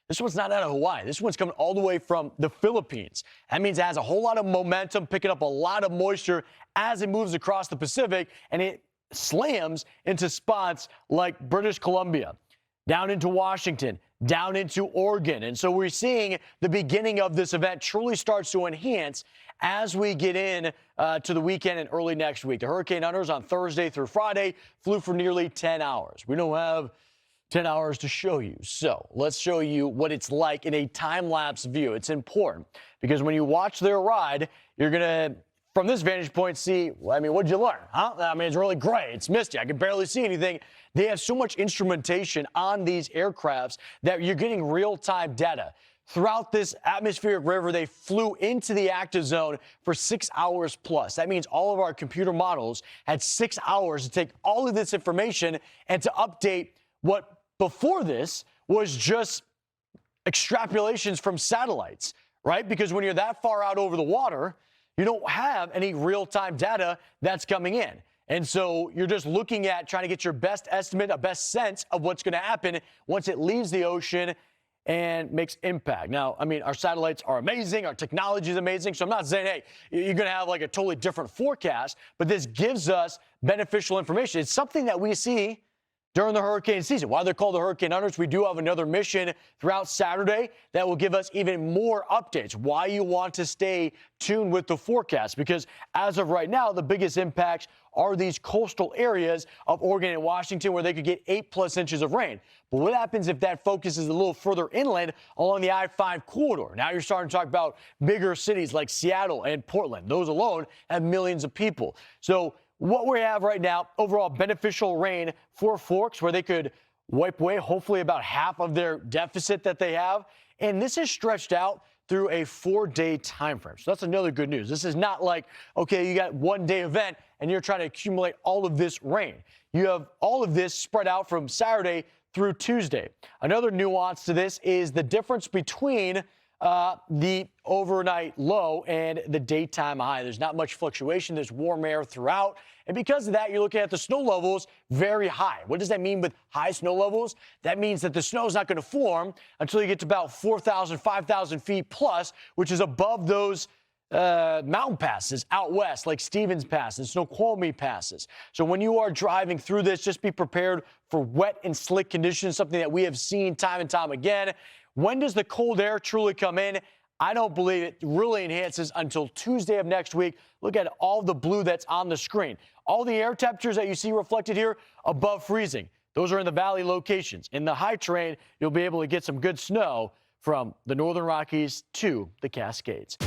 This one's not out of Hawaii. This one's coming all the way from the Philippines. That means it has a whole lot of momentum, picking up a lot of moisture as it moves across the Pacific, and it slams into spots like British Columbia, down into Washington, down into Oregon. And so we're seeing the beginning of this event truly starts to enhance as we get in to the weekend and early next week. The hurricane hunters on Thursday through Friday flew for nearly 10 hours. We don't have 10 hours to show you. So let's show you what it's like in a time-lapse view. It's important because when you watch their ride, you're going to, from this vantage point, see, well, I mean, what'd you learn? Huh? I mean, it's really gray. It's misty. I can barely see anything. They have so much instrumentation on these aircrafts that you're getting real-time data. Throughout this atmospheric river, they flew into the active zone for 6 hours plus. That means all of our computer models had 6 hours to take all of this information and to update what before this was just extrapolations from satellites, right? Because when you're that far out over the water, you don't have any real-time data that's coming in. And so you're just looking at trying to get your best estimate, a best sense of what's going to happen once it leaves the ocean and makes impact. Now, I mean, our satellites are amazing. Our technology is amazing. So I'm not saying, hey, you're going to have like a totally different forecast, but this gives us beneficial information. It's something that we see during the hurricane season. Why they're called the Hurricane Hunters, we do have another mission throughout Saturday that will give us even more updates. Why you want to stay tuned with the forecast, because as of right now, the biggest impacts are these coastal areas of Oregon and Washington where they could get 8+ inches of rain. But what happens if that focuses a little further inland along the I-5 corridor? Now you're starting to talk about bigger cities like Seattle and Portland. Those alone have millions of people. So what we have right now, overall beneficial rain for Forks, where they could wipe away hopefully about half of their deficit that they have. And this is stretched out through a 4-day time frame. So that's another good news. This is not like, okay, you got 1-day event and you're trying to accumulate all of this rain. You have all of this spread out from Saturday through Tuesday. Another nuance to this is the difference between the overnight low and the daytime high. There's not much fluctuation. There's warm air throughout. And because of that, you're looking at the snow levels very high. What does that mean with high snow levels? That means that the snow is not going to form until you get to about 4,000, 5,000 feet plus, which is above those mountain passes out west, like Stevens Pass and Snoqualmie passes. So when you are driving through this, just be prepared for wet and slick conditions, something that we have seen time and time again. When does the cold air truly come in? I don't believe it really enhances until Tuesday of next week. Look at all the blue that's on the screen. All the air temperatures that you see reflected here above freezing. Those are in the valley locations. In the high terrain, you'll be able to get some good snow from the Northern Rockies to the Cascades.